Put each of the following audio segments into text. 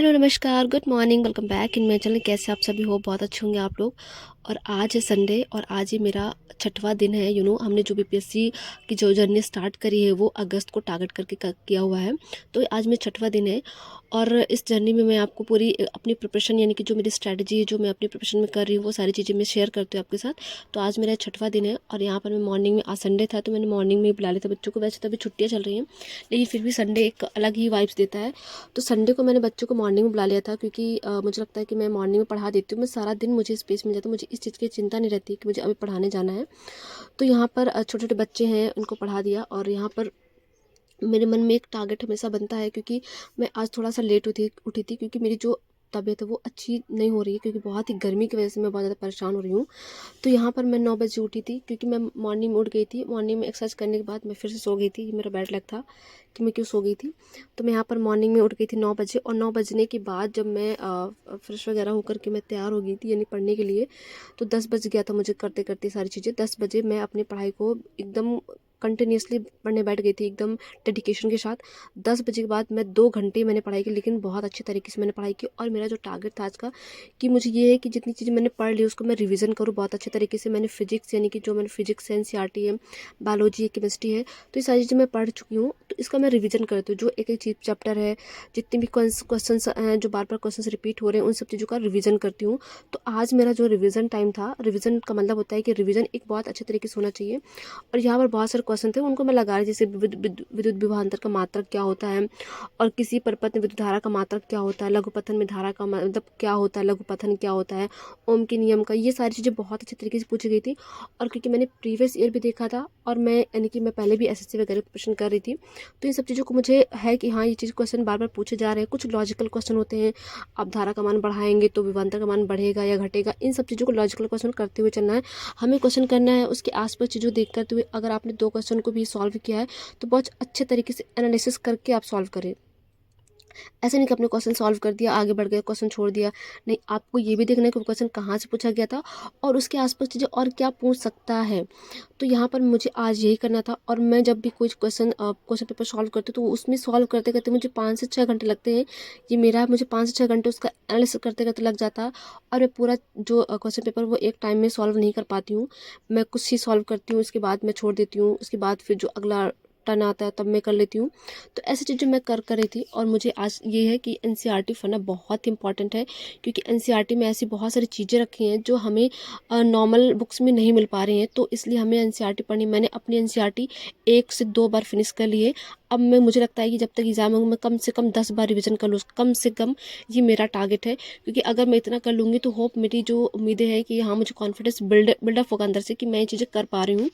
Hello नमस्कार good morning welcome back in my channel. कैसे आप सभी हो? बहुत अच्छे होंगे आप लोग। और आज है संडे और आज ही मेरा छठवां दिन है। हमने जो बीपीएससी की जो जर्नी स्टार्ट करी है वो अगस्त को टारगेट करके किया हुआ है। तो आज मेरा छठवां दिन है और इस जर्नी में मैं आपको पूरी अपनी प्रिपरेशन यानी कि जो मेरी स्ट्रैटेजी है जो मैं अपनी प्रिपरेशन में कर रही हूँ वो सारी चीज़ें मैं शेयर करती हूँ आपके साथ। तो आज मेरा छठवां दिन है और यहाँ पर मैं मॉर्निंग में, आज संडे था तो मैंने मॉर्निंग में ही बुला लिया था बच्चों को। वैसे तो अभी छुट्टियाँ चल रही हैं लेकिन फिर भी संडे एक अलग ही वाइब्स देता है। तो संडे को मैंने बच्चों को मॉर्निंग में बुला लिया था क्योंकि मुझे लगता है कि मैं मॉर्निंग में पढ़ा देती हूँ। मैं सारा दिन मुझे स्पेस मिल जाता है, मुझे इस चीज़ की चिंता नहीं रहती कि मुझे अभी पढ़ाने जाना है। तो यहाँ पर छोटे छोटे बच्चे हैं उनको पढ़ा दिया और यहाँ पर मेरे मन में एक टारगेट हमेशा बनता है क्योंकि मैं आज थोड़ा सा लेट उठी थी क्योंकि मेरी जो तबीयत है वो अच्छी नहीं हो रही है क्योंकि बहुत ही गर्मी की वजह से मैं बहुत ज़्यादा परेशान हो रही हूँ। तो यहाँ पर मैं 9 बजे उठी थी क्योंकि मैं मॉर्निंग में उठ गई थी। मॉर्निंग में एक्सरसाइज करने के बाद मैं फिर से सो गई थी। ये मेरा बैड लक था कि मैं क्यों सो गई थी। तो मैं यहाँ पर मॉर्निंग में उठ गई थी 9 बजे और 9 बजने के बाद जब मैं फ्रेश वगैरह होकर के मैं तैयार हो गई थी यानी पढ़ने के लिए, तो 10 बज गया था मुझे करते करते सारी चीज़ें। 10 बजे मैं अपनी पढ़ाई को एकदम कंटिन्यूसली पढ़ने बैठ गई थी एकदम डेडिकेशन के साथ। 10 बजे के बाद मैं 2 घंटे मैंने पढ़ाई की, लेकिन बहुत अच्छे तरीके से मैंने पढ़ाई की। और मेरा जो टारगेट था आज का कि मुझे ये है कि जितनी चीज़ें मैंने पढ़ ली उसको मैं रिवीजन करूँ बहुत अच्छे तरीके से। मैंने फिजिक्स यानी कि जो मैंने फिजिक्स एनसीईआरटी है, बायोलॉजी है, केमिस्ट्री है, तो ये सारी चीज़ें मैं पढ़ चुकी हूँ। तो इसका मैं रिवीजन करती हूँ। जो एक एक चीज चैप्टर है, जितने भी क्वेश्चन हैं जो बार बार क्वेश्चन रिपीट हो रहे हैं, उन सब चीज़ों का रिवीजन करती हूँ। तो आज मेरा जो रिवीजन टाइम था, रिवीजन का मतलब होता है कि रिवीजन एक बहुत अच्छे तरीके से होना चाहिए। और यहाँ पर बहुत सारे क्वेश्चन थे उनको मैं लगा रही, जैसे विद्युत विभवांतर का मात्रक क्या होता है और किसी परपथ में विद्युत धारा का मात्रक क्या होता है, लघुपथन में धारा का मतलब क्या होता है, लघुपथन क्या होता है, ओम के नियम का, ये सारी चीज़ें बहुत अच्छे तरीके से पूछी गई थी। और क्योंकि मैंने प्रीवियस ईयर भी देखा था और मैं यानी कि मैं पहले भी एसएससी वगैरह प्रिपरेशन कर रही थी, तो इन सब चीज़ों को मुझे है कि हाँ ये चीज़ क्वेश्चन बार बार पूछे जा रहे हैं। कुछ लॉजिकल क्वेश्चन होते हैं, आप धारा का मान बढ़ाएंगे तो विभवांतर का मान बढ़ेगा या घटेगा, इन सब चीज़ों को लॉजिकल क्वेश्चन करते हुए चलना है। हमें क्वेश्चन करना है उसके आसपास चीज़ों देख करते हुए। अगर आपने 2 क्वेश्चन को भी सॉल्व किया है तो बहुत अच्छे तरीके से एनालिसिस करके आप सॉल्व करें। ऐसे नहीं कि आपने क्वेश्चन सॉल्व कर दिया, आगे बढ़ गए, क्वेश्चन छोड़ दिया। नहीं, आपको ये भी देखना है कि क्वेश्चन कहाँ से पूछा गया था और उसके आसपास चीज़ें और क्या पूछ सकता है। तो यहाँ पर मुझे आज यही करना था। और मैं जब भी कोई क्वेश्चन पेपर सॉल्व करती हूँ तो उसमें सॉल्व करते करते मुझे 5 से 6 घंटे लगते हैं। ये मेरा मुझे 5 से 6 घंटे उसका एनालिसिस करते करते लग जाता है। और मैं पूरा जो क्वेश्चन पेपर वो एक टाइम में सॉल्व नहीं कर पाती हूँ। मैं कुछ ही सॉल्व करती हूँ, उसके बाद मैं छोड़ देती हूँ, उसके बाद फिर जो अगला टर्न आता है तब मैं कर लेती हूँ। तो ऐसी चीज़ें मैं कर रही थी। और मुझे आज ये है कि एनसीईआरटी पढ़ना बहुत इंपॉर्टेंट है क्योंकि एनसीईआरटी में ऐसी बहुत सारी चीज़ें रखी हैं जो हमें नॉर्मल बुक्स में नहीं मिल पा रही हैं। तो इसलिए हमें एनसीईआरटी पढ़नी। मैंने अपनी एनसीईआरटी 1 से 2 बार फिनिश कर ली है। अब मैं मुझे लगता है कि जब तक एग्जाम होंगे मैं कम से कम 10 बार रिविजन कर लूँ, कम से कम। ये मेरा टारगेट है क्योंकि अगर मैं इतना कर लूँगी तो होप, मेरी जो उम्मीदें हैं कि हाँ मुझे कॉन्फिडेंस बिल्डअप होगा अंदर से कि मैं ये चीज़ें कर पा रही हूँ।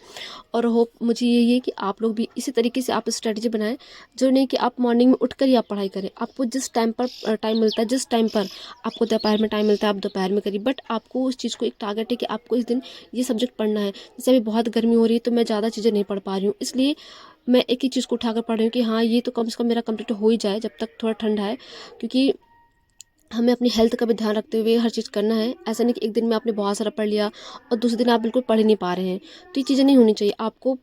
और होप मुझे यही है कि आप लोग भी इसी तरीके से आप स्ट्रेटजी बनाएं। जो नहीं कि आप मॉर्निंग में उठकर ही आप पढ़ाई करें। आपको जिस टाइम पर टाइम मिलता है, जिस टाइम पर आपको दोपहर में टाइम मिलता है आप दोपहर में करिए, बट आपको उस चीज़ को एक टारगेट है कि आपको इस दिन ये सब्जेक्ट पढ़ना है। जैसे अभी बहुत गर्मी हो रही है तो मैं ज़्यादा चीज़ें नहीं पढ़ पा रही हूँ, इसलिए मैं एक ही चीज़ को उठाकर पढ़ रही हूँ कि हाँ ये तो कम से कम मेरा कंप्लीट हो ही जाए जब तक थोड़ा ठंडा है। क्योंकि हमें अपनी हेल्थ का भी ध्यान रखते हुए हर चीज़ करना है। ऐसा नहीं कि एक दिन में आपने बहुत सारा पढ़ लिया और दूसरे दिन आप बिल्कुल पढ़ ही नहीं पा रहे हैं। तो ये चीज़ें नहीं होनी चाहिए। आपको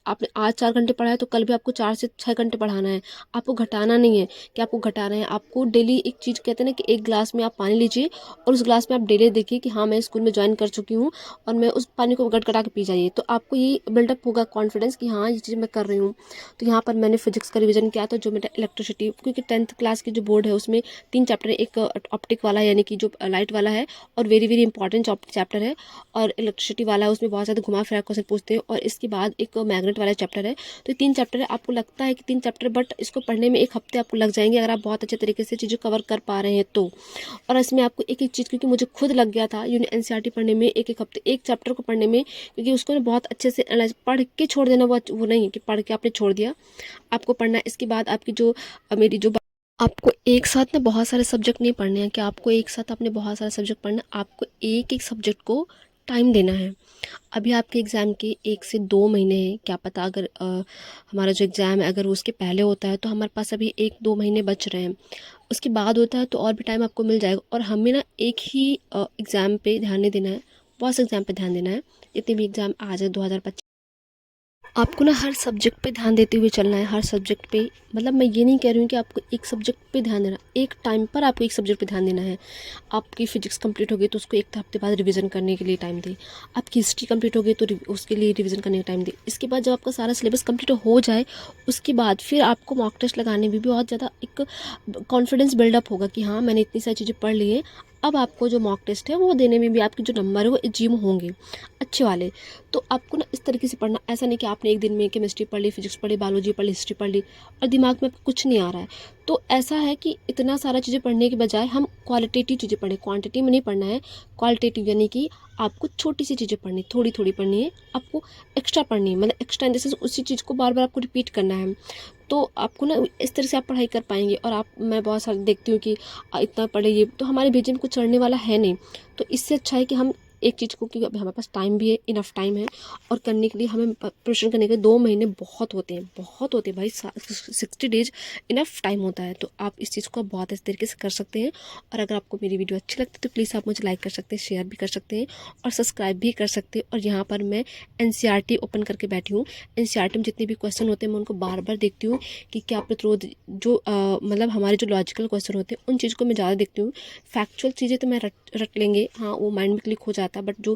आपने आज 4 घंटे पढ़ा है तो कल भी आपको 4 से 6 घंटे पढ़ाना है। आपको घटाना नहीं है कि आपको घटाना है। आपको डेली एक चीज़ कहते हैं ना कि एक ग्लास में आप पानी लीजिए और उस ग्लास में आप डेली देखिए कि हाँ मैं स्कूल में ज्वाइन कर चुकी हूँ और मैं उस पानी को गटगटा के पी जाइए। तो आपको ये बिल्डअप होगा कॉन्फिडेंस कि हाँ ये चीज़ मैं कर रही हूँ। तो यहाँ पर मैंने फिजिक्स का रिविजन किया था, जो मेरा इलेक्ट्रिसिटी, क्योंकि 10th क्लास की जो बोर्ड है उसमें 3 चैप्टर है। एक ऑप्टिक वाला है यानी कि जो लाइट वाला है और वेरी वेरी इंपॉर्टेंट चैप्टर है। और इलेक्ट्रिसिटी वाला है उसमें बहुत ज़्यादा घुमा फिरा क्वेश्चन पूछते हैं। और इसके बाद एक मैग्नेट वाला चैप्टर है। तो ये 3 चैप्टर है। आपको लगता है कि 3 चैप्टर, बट इसको पढ़ने में 1 हफ्ते आपको लग जाएंगे अगर आप बहुत अच्छे तरीके से चीज़ें कवर कर पा रहे हैं तो। और इसमें आपको एक एक चीज़, क्योंकि मुझे खुद लग गया था एनसीईआरटी पढ़ने में एक एक हफ्ते एक चैप्टर को पढ़ने में, क्योंकि उसको ना बहुत अच्छे से एनालाइज पढ़ के छोड़ देना वो नहीं है कि पढ़ के आपने छोड़ दिया। आपको पढ़ना है। इसके बाद आपकी जो मेरी जो आपको एक साथ ना बहुत सारे सब्जेक्ट नहीं पढ़ने हैं कि आपको एक साथ आपने बहुत सारे सब्जेक्ट पढ़ना है। आपको एक एक सब्जेक्ट को टाइम देना है। अभी आपके एग्ज़ाम के 1 से 2 महीने हैं। क्या पता अगर हमारा जो एग्ज़ाम है अगर वो उसके पहले होता है तो हमारे पास अभी 1-2 महीने बच रहे हैं। उसके बाद होता है तो और भी टाइम आपको मिल जाएगा। और हमें ना एक ही एग्ज़ाम पे ध्यान नहीं देना है, बहुत से एग्ज़ाम पे ध्यान देना है। जितने भी एग्ज़ाम आ जाए 2025 आपको ना हर सब्जेक्ट पे ध्यान देते हुए चलना है, हर सब्जेक्ट पे। मतलब मैं ये नहीं कह रही हूँ कि आपको एक सब्जेक्ट पे ध्यान देना, एक टाइम पर आपको एक सब्जेक्ट पे ध्यान देना है। आपकी फिजिक्स कंप्लीट हो गई तो उसको एक हफ्ते बाद रिवीजन करने के लिए टाइम दें। आपकी हिस्ट्री कंप्लीट हो गई तो उसके लिए रिवीजन करने का टाइम दें। इसके बाद जब आपका सारा सिलेबस कंप्लीट हो जाए उसके बाद फिर आपको मॉक टेस्ट लगाने में भी बहुत ज़्यादा एक कॉन्फिडेंस बिल्डअप होगा कि हाँ मैंने इतनी सारी चीज़ें पढ़ ली हैं। अब आपको जो मॉक टेस्ट है वो देने में भी आपके जो नंबर है वो अचीव होंगे, अच्छे वाले। तो आपको ना इस तरीके से पढ़ना, ऐसा नहीं कि आपने एक दिन में केमिस्ट्री पढ़ ली, फिजिक्स पढ़ी, बायोलॉजी पढ़ ली, हिस्ट्री पढ़ ली और दिमाग में आपको कुछ नहीं आ रहा है। तो ऐसा है कि इतना सारा चीज़ें पढ़ने के बजाय हम क्वालिटेटिव चीज़ें पढ़ें, क्वांटिटी में नहीं पढ़ना है। क्वालिटेटिव यानी कि आपको छोटी सी चीज़ें पढ़नी, थोड़ी थोड़ी पढ़नी है, आपको एक्स्ट्रा पढ़नी है। मतलब एक्स्ट्रा इन द सेंस उसी चीज़ को बार बार आपको रिपीट करना है। तो आपको ना इस तरह से आप पढ़ाई कर पाएंगे। और आप, मैं बहुत सारे देखती हूँ कि इतना पढ़े, ये तो हमारे भेजे में कुछ चढ़ने वाला है नहीं। तो इससे अच्छा है कि हम एक चीज़ को, कि अभी हमारे पास टाइम भी है, इनफ टाइम है और करने के लिए हमें प्रिपरेशन करने के 2 महीने बहुत होते हैं, बहुत होते हैं भाई। 60 डेज इनफ टाइम होता है। तो आप इस चीज़ को बहुत इस तरीके से कर सकते हैं। और अगर आपको मेरी वीडियो अच्छी लगती है तो प्लीज़ आप मुझे लाइक कर सकते हैं, शेयर भी कर सकते हैं और सब्सक्राइब भी कर सकते हैं। और यहाँ पर मैं NCERT ओपन करके बैठी हूँ। NCERT में जितने भी क्वेश्चन होते हैं मैं उनको बार बार देखती हूँ कि क्या प्रतिरोध, जो मतलब हमारे जो लॉजिकल क्वेश्चन होते हैं उन चीज़ को मैं ज़्यादा देखती हूँ। फैक्चुअल चीज़ें तो मैं रट लेंगे, हाँ वो माइंड में क्लिक हो जाता है, बट जो